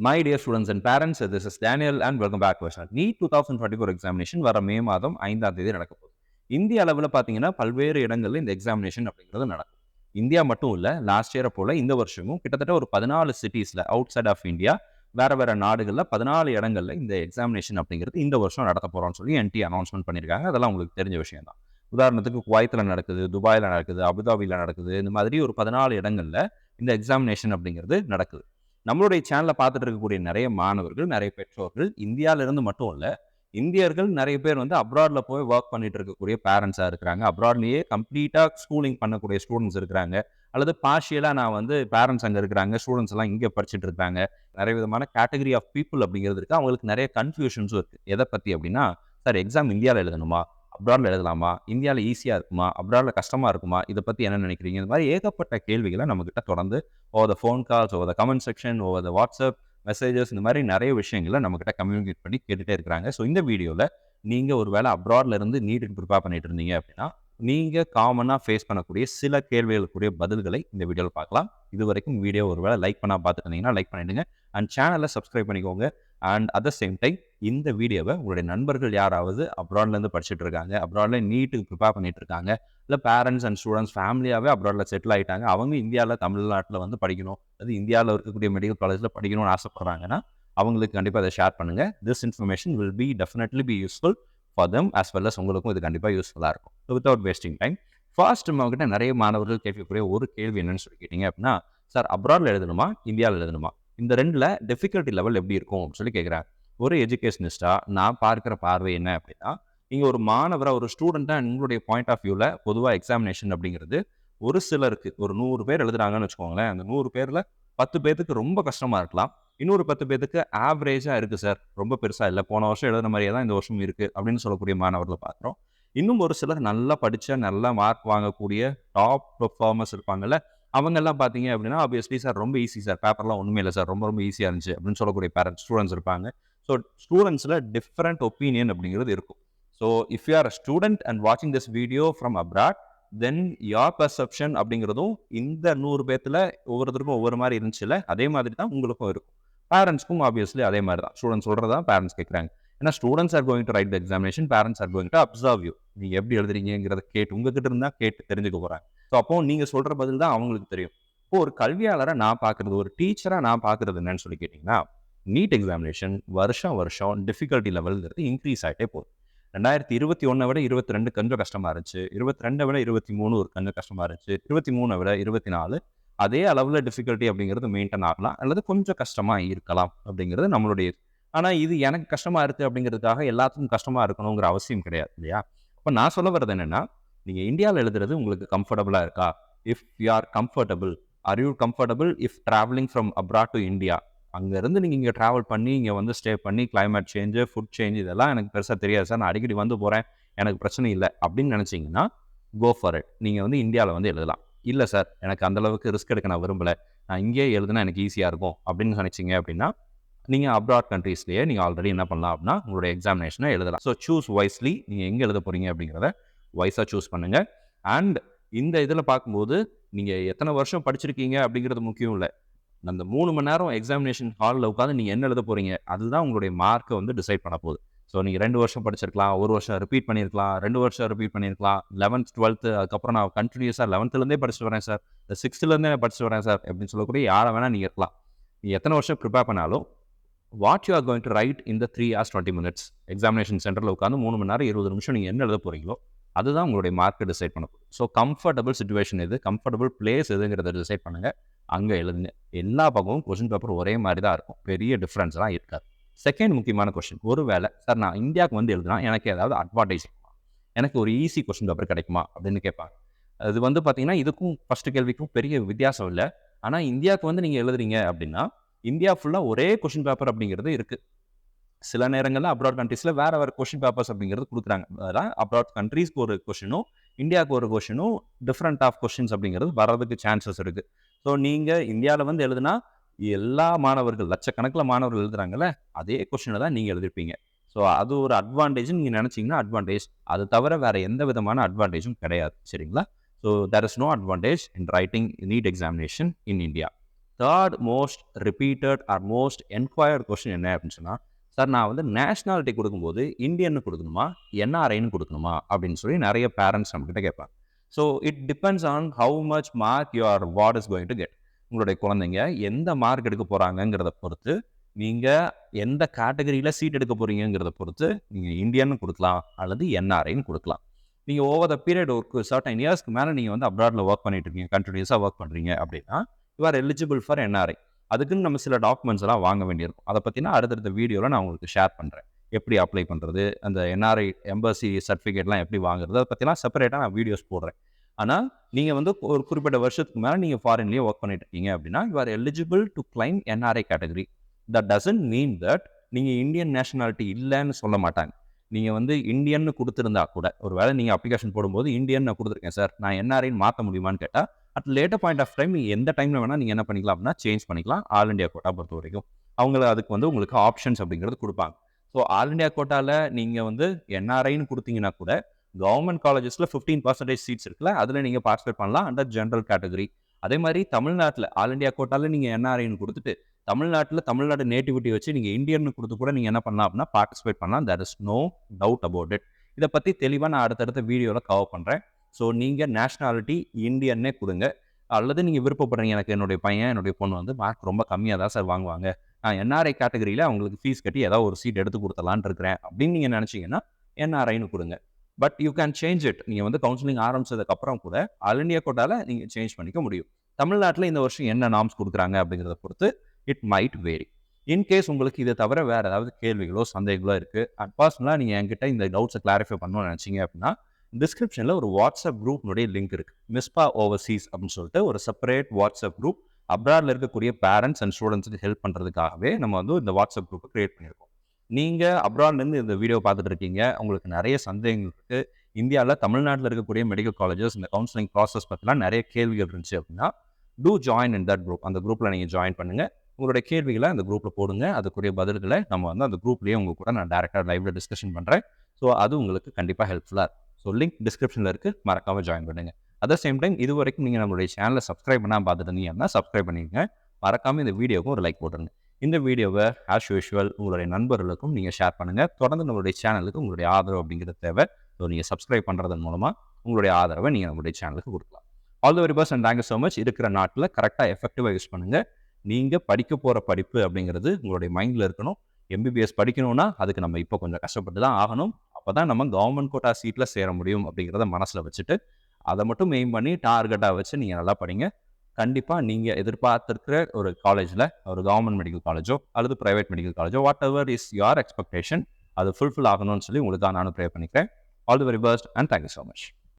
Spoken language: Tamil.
My dear students and parents, this is Daniel and welcome back to our channel. NEET 2024 examination வர மே மாதம் 5ஆம் தேதி நடக்க போகுது. இந்திய அளவில் பார்த்தீங்கன்னா பல்வேறு இடங்களில் இந்த எக்ஸாமினேஷன் அப்படிங்கிறது நடக்கும். இந்தியா மட்டும் இல்லை, லாஸ்ட் இயரை போல இந்த வருஷமும் கிட்டத்தட்ட ஒரு 14 சிட்டிஸில் அவுட் சைட் ஆஃப் இந்தியா வேற நாடுகளில் 14 இடங்களில் இந்த எக்ஸாமினேஷன் அப்படிங்கிறது இந்த வருஷம் நடத்த போகிறோம்னு சொல்லி NT அனௌன்ஸ்மெண்ட் பண்ணியிருக்காங்க. அதெல்லாம் உங்களுக்கு தெரிஞ்ச விஷயம் தான். உதாரணத்துக்கு குவைத்தில் நடக்குது, துபாயில் நடக்குது, அபுதாபியில் நடக்குது, இந்த மாதிரி ஒரு 14 இடங்களில் இந்த எக்ஸாமினேஷன் அப்படிங்கிறது நடக்குது. நம்மளுடைய சேனலை பார்த்துட்டு இருக்கக்கூடிய நிறைய மாணவர்கள், நிறைய பெற்றோர்கள் இந்தியாவிலிருந்து மட்டும் இல்லை, இந்தியர்கள் நிறைய பேர் வந்து அப்ராடில் போய் ஒர்க் பண்ணிட்டு இருக்கக்கூடிய பேரண்ட்ஸாக இருக்கிறாங்க. அப்ராட்லேயே கம்ப்ளீட்டாக ஸ்கூலிங் பண்ணக்கூடிய ஸ்டூடெண்ட்ஸ் இருக்கிறாங்க. அல்லது பார்ஷியலாக நான் வந்து பேரண்ட்ஸ் அங்கே இருக்கிறாங்க, ஸ்டூடெண்ட்ஸ் எல்லாம் இங்கே படிச்சுட்டு இருக்காங்க. நிறைய விதமான கேட்டகரி ஆஃப் பீப்புள் அப்படிங்கிறது இருக்குது. அவங்களுக்கு நிறைய கன்ஃபியூஷன்ஸும் இருக்குது. எதை பற்றி அப்படின்னா, சார் எக்ஸாம் இந்தியாவில் எழுதணுமா, அப்ராடில் எழுதலாமா, இந்தியாவில் ஈஸியாக இருக்குமா, அப்ராடில் கஷ்டமாக இருக்குமா, இதை பற்றி என்ன நினைக்கிறீங்க? இந்த மாதிரி ஏகப்பட்ட கேள்விகளை நம்மக்கிட்ட தொடர்ந்து over the phone calls, over the comment section, over the WhatsApp messages, இந்த மாதிரி நிறைய விஷயங்களை நம்மக்கிட்ட கம்யூனிகேட் பண்ணி கேட்டுகிட்டே இருக்கிறாங்க. ஸோ இந்த வீடியோவில் நீங்கள் ஒரு வேளை அப்ராடில் இருந்து நீட்டுக்கு ப்ரிப்பேர் பண்ணிட்டு இருந்தீங்க அப்படின்னா, நீங்கள் காமனாக ஃபேஸ் பண்ணக்கூடிய சில கேள்விகளுக்குரிய பதில்களை இந்த வீடியோவில் பார்க்கலாம். இது வரைக்கும் வீடியோ ஒரு வேளை லைக் பண்ணால் பார்த்துட்டு இருந்தீங்கன்னா லைக் பண்ணிவிடுங்க. அண்ட் சேனலை சப்ஸ்கிரைப் பண்ணிக்கோங்க. And at the same time இந்த வீடியோவை உங்களுடைய நண்பர்கள் யாராவது அப்ராட்லேருந்து படிச்சுட்டு இருக்காங்க, அப்ராடில் நீட்டுக்கு ப்ரிப்பேர் பண்ணிட்டு இருக்காங்க, இல்லை பேரண்ட்ஸ் அண்ட் ஸ்டூடெண்ட்ஸ் ஃபேமிலியாகவே அப்ராடில் செட்டில் ஆகிட்டாங்க, அவங்க இந்தியாவில் தமிழ்நாட்டில் வந்து படிக்கணும், அது இந்தியாவில் இருக்கக்கூடிய மெடிக்கல் காலேஜில் படிக்கணும்னு ஆசைப்படுறாங்கன்னா அவங்களுக்கு கண்டிப்பாக அதை ஷேர் பண்ணுங்கள். This information will be definitely be useful for them as well as உங்களுக்கும் இது கண்டிப்பாக யூஸ்ஃபுல்லாக இருக்கும். So without wasting time, first நம்மகிட்ட நிறைய மாணவர்கள் கேட்கக்கூடிய ஒரு கேள்வி என்னன்னு சொல்லி கேட்டிங்க அப்படின்னா, சார் அப்ராடில் எழுதணுமா, இந்தியாவில் எழுதணுமா, இந்த ரெண்டில் டிஃபிகல்ட்டி லெவல் எப்படி இருக்கும் அப்படின்னு சொல்லி கேட்குறாங்க. ஒரு எஜுகேஷனிஸ்டாக நான் பார்க்குற பார்வை என்ன அப்படின்னா, நீங்கள் ஒரு மாணவராக, ஒரு ஸ்டூடெண்ட்டாக உங்களுடைய பாயிண்ட் ஆஃப் வியூவில் பொதுவாக எக்ஸாமினேஷன் அப்படிங்கிறது ஒரு சிலருக்கு, ஒரு 100 பேர் எழுதுறாங்கன்னு வச்சுக்கோங்களேன், அந்த 100 பேரில் 10 பேருக்கு ரொம்ப கஷ்டமாக இருக்கலாம், இன்னொரு 10 பேருக்கு ஆவரேஜாக இருக்குது சார், ரொம்ப பெருசாக இல்லை, போன வருஷம் எழுதுன மாதிரியே தான் இந்த வருஷம் இருக்குது அப்படின்னு சொல்லக்கூடிய மாணவர்களை பார்க்குறோம். இன்னும் ஒரு சிலர் நல்லா படித்த, நல்லா மார்க் வாங்கக்கூடிய டாப் பெர்ஃபார்மர்ஸ் இருப்பாங்கல்ல, அவங்கெல்லாம் பார்த்தீங்க அப்படின்னா ஆப்வியஸ்லி சார் ரொம்ப ஈஸி சார், பேப்பர்லாம் ஒன்றுமே இல்லை சார், ரொம்ப ரொம்ப ஈஸியாக இருந்துச்சு அப்படின்னு சொல்லக்கூடிய பேரண்ட்ஸ் ஸ்டூடெண்ட்ஸ் இருப்பாங்க. ஸோ ஸ்டூடெண்ட்ஸில் டிஃப்ரெண்ட் ஒப்பீனியன் அப்படிங்கிறது இருக்கும். So if you are a student and வாட்சிங் this video from abroad, then your perception அப்படிங்கிறதும் இந்த 100 பேர்த்தில் ஒவ்வொருத்தருக்கும் ஒவ்வொரு மாதிரி இருந்துச்சுல்ல, அதே மாதிரி தான் உங்களுக்கும் இருக்கும். பேரண்ட்ஸ்க்கும் ஆப்வியஸ்லி அதே மாதிரி தான், ஸ்டூடெண்ட்ஸ் சொல்கிறது தான் பேரண்ட்ஸ் கேட்குறாங்க. ஏன்னா students are going to right the examination, parents are going to observe you, நீங்கள் எப்படி எழுதுறீங்கிறத கேட்டு உங்ககிட்ட இருந்தால் கேட்டு தெரிஞ்சுக்க போகிறாங்க. ஸோ அப்போ நீங்கள் சொல்கிற பதில் தான் அவங்களுக்கு தெரியும். இப்போ ஒரு கல்வியாளரை நான் பார்க்குறது, ஒரு டீச்சராக நான் பார்க்குறது என்னன்னு சொல்லி கேட்டிங்கன்னா, நீட் எக்ஸாமினேஷன் வருஷம் டிஃபிகல்ட்டி லெவல்ங்கிறது இன்க்ரீஸ் ஆகிட்டே போகுது. 2021 விட 22 கொஞ்சம் கஷ்டமாக இருந்துச்சு, 22 விட 23 ஒரு கொஞ்சம் கஷ்டமாக இருந்துச்சு, 23 விட 24 அதே அளவில் டிஃபிகல்ட்டி அப்படிங்கிறது மெயின்டைன் ஆகலாம், அல்லது கொஞ்சம் கஷ்டமாக இருக்கலாம் அப்படிங்கிறது நம்மளுடைய. ஆனால் இது எனக்கு கஷ்டமாக இருக்குது அப்படிங்கிறதுக்காக எல்லாத்துக்கும் கஷ்டமாக இருக்கணுங்கிற அவசியம் கிடையாது இல்லையா? இப்போ நான் சொல்ல வர்றது என்னென்னா, நீங்கள் இந்தியாவில் எழுதுறது உங்களுக்கு கம்ஃபர்டபுளாக இருக்கா? If you are comfortable, are you comfortable if travelling from abroad to India? அங்கேருந்து நீங்கள் இங்கே ட்ராவல் பண்ணி இங்கே வந்து ஸ்டே பண்ணி கிளைமேட் சேஞ்சு, ஃபுட் சேஞ்ச் இதெல்லாம் எனக்கு பெருசாக தெரியாது சார், நான் அடிக்கடி வந்து போகிறேன், எனக்கு பிரச்சனை இல்லை அப்படின்னு நினச்சிங்கன்னா கோ ஃபார் இட். நீங்கள் வந்து இந்தியாவில் வந்து எழுதலாம். இல்லை சார், எனக்கு அந்தளவுக்கு ரிஸ்க் எடுக்க நான் விரும்பலை, நான் இங்கேயே எழுதுனா எனக்கு ஈஸியாக இருக்கும் அப்படின்னு நினச்சிங்க அப்படின்னா, நீங்கள் அப்ராட் கண்ட்ரீஸ்லேயே நீங்கள் ஆல்ரெடி என்ன பண்ணலாம் அப்படின்னா உங்களுடைய எக்ஸாமினேஷனை எழுதலாம். ஸோ சூஸ் வைஸ்லி, நீங்கள் எங்கே எழுத போகிறீங்க அப்படிங்கிறத வைஸாக சூஸ் பண்ணுங்கள். அண்ட் இந்த இதில் பார்க்கும்போது நீங்கள் எத்தனை வருஷம் படிச்சிருக்கீங்க அப்படிங்கிறது முக்கியம் இல்லை, அந்த 3 மணி நேரம் எக்ஸாமினேஷன் ஹாலில் உட்காந்து நீங்கள் என்ன எழுத போகிறீங்க அதுதான் உங்களுடைய மார்க்கை வந்து டிசைட் பண்ண போகுது. ஸோ நீங்கள் 2 வருஷம் படிச்சிருக்கலாம், 1 வருஷம் ரிப்பீட் பண்ணியிருக்கலாம், 2 வருஷம் ரிப்பீட் பண்ணியிருக்கலாம், 11th 12th அதுக்கப்புறம் நான் கண்டினியூஸாக 11th படிச்சுட்டு வரேன் சார், 6th படிச்சுட்டு வரேன் சார் அப்படின்னு சொல்லக்கூடிய யாரை வேணால் நீங்கள் இருக்கலாம். நீங்கள் எத்தனை வருஷம் ப்ரிப்பேர் பண்ணாலும் what you are going to right இந்த 3 hours 20 minutes எக்ஸாமினேஷன் சென்டரில் உட்காந்து 3 மணி நேரம் 20 நிமிஷம் நீங்கள் என்ன எழுத போகிறீங்களோ அதுதான் உங்களுடைய மார்க்கை டிசைட் பண்ண போகுது. ஸோ கம்ஃபர்டபுள் சுச்சுவேஷன் எது, கம்ஃபர்டபுள் பிளேஸ் எதுங்கிறத டிசைட் பண்ணுங்கள், அங்கே எழுதுங்க. எல்லா பக்கமும் கொஸ்டின் பேப்பர் ஒரே மாதிரி தான் இருக்கும், பெரிய டிஃப்ரென்ஸ்லாம் இருக்காது. செகண்ட் முக்கியமான கொஸ்டின், ஒரு வேளை சார் நான் இந்தியாவுக்கு வந்து எழுதுனா எனக்கு ஏதாவது அட்வான்டேஜ் இருக்குமா, எனக்கு ஒரு ஈஸி கொஸ்டின் பேப்பர் கிடைக்குமா அப்படின்னு கேட்பாங்க. அது வந்து பார்த்தீங்கன்னா இதுக்கும் ஃபஸ்ட்டு கேள்விக்கும் பெரிய வித்தியாசம் இல்லை. ஆனால் இந்தியாவுக்கு வந்து நீங்கள் எழுதுறீங்க அப்படின்னா இந்தியா ஃபுல்லாக ஒரே கொஸ்டின் பேப்பர் அப்படிங்கிறது இருக்குது. சில நேரங்களில் அப்ராட் கண்ட்ரீஸில் வேறு கொஸ்டின் பேப்பர்ஸ் அப்படிங்கிறது கொடுக்குறாங்க. அதெல்லாம் அப்ராட் கண்ட்ரீஸ்க்கு ஒரு கொஸ்டினும் இந்தியாவுக்கு ஒரு கொஸ்டினும் டிஃப்ரெண்ட் ஆஃப் கொஸ்டின்ஸ் அப்படிங்கிறது வர்றதுக்கு சான்சஸ் இருக்குது. ஸோ நீங்கள் இந்தியாவில் வந்து எழுதுனா எல்லா மாணவர்கள், லட்சக்கணக்கில் மாணவர்கள் எழுதுறாங்கல்ல, அதே கொஸ்டினை தான் நீங்கள் எழுதிருப்பீங்க. ஸோ அது ஒரு அட்வான்டேஜ்னு நீங்கள் நினச்சிங்கன்னா அட்வான்டேஜ், அது தவிர வேறு எந்த விதமான அட்வான்டேஜும் கிடையாது. சரிங்களா? So there is no advantage in writing NEET examination in India. Third most repeated or most enquired question என்ன அப்படின்னு சொன்னால், சார் நான் வந்து நேஷ்னாலிட்டி கொடுக்கும்போது இந்தியன்னு கொடுக்கணுமா, என்ஆர்ஐன்னு கொடுக்கணுமா அப்படின்னு சொல்லி நிறைய பேரண்ட்ஸ் நம்மக்கிட்ட கேட்பாங்க. So it depends on how much mark your what is going to get. உங்களுடைய குழந்தைங்க எந்த மார்க் எடுக்க போகிறாங்கங்கிறத பொறுத்து, நீங்கள் எந்த கேட்டகரியில் சீட் எடுக்க போகிறீங்கிறத பொறுத்து நீங்கள் இந்தியன்னு கொடுக்கலாம் அல்லது என்ஆர்ஐன்னு கொடுக்கலாம். நீங்கள் ஓவர் த பீரியட் ஒரு சர்டன் இயர்ஸ்க்கு மேலே நீங்கள் வந்து அப்ராடில் ஒர்க் பண்ணிட்டு இருக்கீங்க, கண்டினியூஸாக ஒர்க் பண்ணுறீங்க அப்படின்னா you are eligible for NRI. அதுக்குன்னு நம்ம சில டாக்குமெண்ட்ஸ் எல்லாம் வாங்க வேண்டியிருக்கும். அதை பற்றினா அடுத்தடுத்த வீடியோவில் நான் உங்களுக்கு ஷேர் பண்ணுறேன். எப்படி அப்ளை பண்ணுறது, அந்த என்ஆர்ஐ எம்பசி சர்டிஃபிகேட்லாம் எப்படி வாங்குறது, அதை பற்றிலாம் செப்பரேட்டாக நான் வீடியோஸ் போடுறேன். ஆனால் நீங்கள் வந்து ஒரு குறிப்பிட்ட வருஷத்துக்கு மேலே நீங்கள் ஃபாரின்லேயே ஒர்க் பண்ணிட்டு இருக்கீங்க அப்படின்னா you are eligible to claim NRI category. That doesn't mean that நீங்கள் இந்தியன் நேஷனாலிட்டி இல்லைன்னு சொல்ல மாட்டாங்க. நீங்கள் வந்து இந்தியன்னு கொடுத்துருந்தா கூட, ஒரு வேளை நீங்கள் அப்ளிகேஷன் போடும்போது இந்தியன் நான் கொடுத்துருக்கேன் சார், நான் என்ஆர்ஐன்னு மாற்ற முடியுமான்னு கேட்டால், at later point of time நீங்கள் எந்த டைமில் வேணால் நீங்கள் என்ன பண்ணிக்கலாம் அப்படின்னா சேஞ்ச் பண்ணிக்கலாம். ஆல் இண்டியா கோட்டா பொறுத்த வரைக்கும் அவங்கள அதுக்கு வந்து உங்களுக்கு ஆப்ஷன்ஸ் அப்படிங்கிறது கொடுப்பாங்க. ஸோ ஆல் இண்டியா கோட்டாவில் நீங்கள் வந்து என்ஆர்ஐன்னு கொடுத்தீங்கன்னா கூட கவர்மெண்ட் காலேஜஸில் 15% சீட்ஸ் இருக்குல்ல, அதில் நீங்கள் பார்ட்டிசிபேட் பண்ணலாம் அண்டர் ஜென்ரல் கேட்டகரி. அதே மாதிரி தமிழ்நாட்டில் ஆல் இண்டியா கோட்டாவில் நீங்கள் என்ஆர்ஐன்னு கொடுத்துட்டு தமிழ்நாடு நேட்டிவிட்டி வச்சு நீங்கள் இந்தியன்னு கொடுத்து கூட நீங்கள் என்ன பண்ணலாம் அப்படின்னா பார்ட்டிசிபேட் பண்ணலாம். There is no doubt about it. இதை பற்றி தெளிவாக நான் அடுத்தடுத்த வீடியோவில் கவர் பண்ணுறேன். ஸோ நீங்கள் நேஷ்னாலிட்டி இந்தியன்னே கொடுங்க. அல்லது நீங்கள் விருப்பப்படுறீங்க, எனக்கு என்னுடைய பையன் என்னுடைய பொண்ணு வந்து மார்க் ரொம்ப கம்மியாக தான் சார் வாங்குவாங்க, நான் என்ஆர்ஐ கேட்டகரியில் அவங்களுக்கு ஃபீஸ் கட்டி ஏதாவது ஒரு சீட் எடுத்து கொடுத்தலான்னு இருக்கிறேன் அப்படின்னு நீங்கள் நினச்சிங்கன்னா என்ஆர்ஐன்னு கொடுங்க. But you can change it. நீங்கள் வந்து கவுன்சிலிங் ஆரம்பிச்சதுக்கப்புறம் கூட ஆல் இண்டியா கோட்டாவில் நீங்கள் சேஞ்ச் பண்ணிக்க முடியும். தமிழ்நாட்டில் இந்த வருஷம் என்ன நார்ம்ஸ் கொடுக்குறாங்க அப்படிங்கிறத பொறுத்து இட் மைட் வேரி. இன்கேஸ் உங்களுக்கு இதை தவிர வேறு ஏதாவது கேள்விகளோ சந்தேகங்களோ இருக்குது, அண்ட் பர்சனலாக நீங்கள் என்கிட்ட இந்த டவுட்ஸை கிளாரிஃபை பண்ணணும்னு நினச்சிங்க அப்படின்னா டிஸ்கிரிப்ஷனில் ஒரு வாட்ஸ்அப் குரூப்னுடைய லிங்க் இருக்குது. மிஸ்பா ஓவர்சீஸ் அப்படின்னு சொல்லிட்டு ஒரு செப்பரேட் வாட்ஸ்அப் குரூப் அப்ராடில் இருக்கக்கூடிய பேரண்ட்ஸ் அண்ட் ஸ்டூடெண்ட்ஸுக்கு ஹெல்ப் பண்ணுறதுக்காகவே நம்ம வந்து இந்த வாட்ஸ்அப் குரூப்பை கிரியேட் பண்ணியிருக்கோம். நீங்கள் அப்ராட்லேருந்து இந்த வீடியோ பார்த்துட்டு இருக்கீங்க, உங்களுக்கு நிறைய சந்தேகங்கள் இருக்குது, இந்தியாவில் தமிழ்நாட்டில் இருக்கக்கூடிய மெடிக்கல் காலேஜஸ் இந்த கவுன்சிலிங் ப்ராசஸ் பற்றிலாம் நிறைய கேள்விகள் இருந்துச்சு அப்படின்னா to join in that group. அந்த குரூப்பில் நீங்கள் ஜாயின் பண்ணுங்கள். உங்களுடைய கேள்விகளை அந்த குரூப்பில் போடுங்க. அதுக்குரிய பதில்களை நம்ம வந்து அந்த குரூப்லேயே உங்கள் கூட நான் டேரெக்டாக லைவ்ல டிஸ்கஷன் பண்ணுறேன். ஸோ அது உங்களுக்கு கண்டிப்பாக ஹெல்ப்ஃபுல்லாக இருக்கும். ஸோ லிங்க் டிஸ்கிரிப்ஷனில் இருக்குது, மறக்காமல் ஜாயின் பண்ணுங்கள். அட் த சேம் டைம் இது வரைக்கும் நீங்கள் நம்மளுடைய சேனலை சப்ஸ்கிரைப் பண்ணால் பார்த்துட்டு இருந்தீங்கன்னா சப்ஸ்கிரைப் பண்ணிக்கங்க. மறக்காமல் இந்த வீடியோவுக்கும் ஒரு லைக் போட்டுருங்க. இந்த வீடியோவை ஆஸ் யூஷுவல் உங்களுடைய நண்பர்களுக்கும் நீங்கள் ஷேர் பண்ணுங்கள். தொடர்ந்து நம்மளுடைய சேனலுக்கு உங்களுடைய ஆதரவு அப்படிங்கிறது தேவை. ஸோ நீங்கள் சப்ஸ்கிரைப் பண்ணுறதன் மூலமாக உங்களுடைய ஆதரவை நீங்கள் நம்மளுடைய சேனலுக்கு கொடுக்கலாம். All the very best and thank you so much. இருக்கிற நாட்டில் கரெக்டாக எஃபெக்டிவாக யூஸ் பண்ணுங்கள். நீங்கள் படிக்க போகிற படிப்பு அப்படிங்கிறது உங்களுடைய மைண்டில் இருக்கணும். எம்பிபிஎஸ் படிக்கணும்னா அதுக்கு நம்ம இப்போ கொஞ்சம் கஷ்டப்பட்டு தான் ஆகணும். அப்போ தான் நம்ம கவர்மெண்ட் கோட்டா சீட்டில் சேர முடியும் அப்படிங்கிறத மனசில் வச்சுட்டு அதை மட்டும் மெயின் பண்ணி டார்கெட்டாக வச்சு நீங்கள் நல்லா படிங்க. கண்டிப்பாக நீங்கள் எதிர்பார்த்துருக்கிற ஒரு காலேஜில், ஒரு கவர்மெண்ட் மெடிக்கல் காலேஜோ அல்லது ப்ரைவேட் மெடிக்கல் காலேஜோ, whatever is your expectation, அது ஃபுல்ஃபில் ஆகணும்னு சொல்லி உங்களுக்காக நானும் ப்ரே பண்ணிக்கிறேன். All the very best and thank you so much.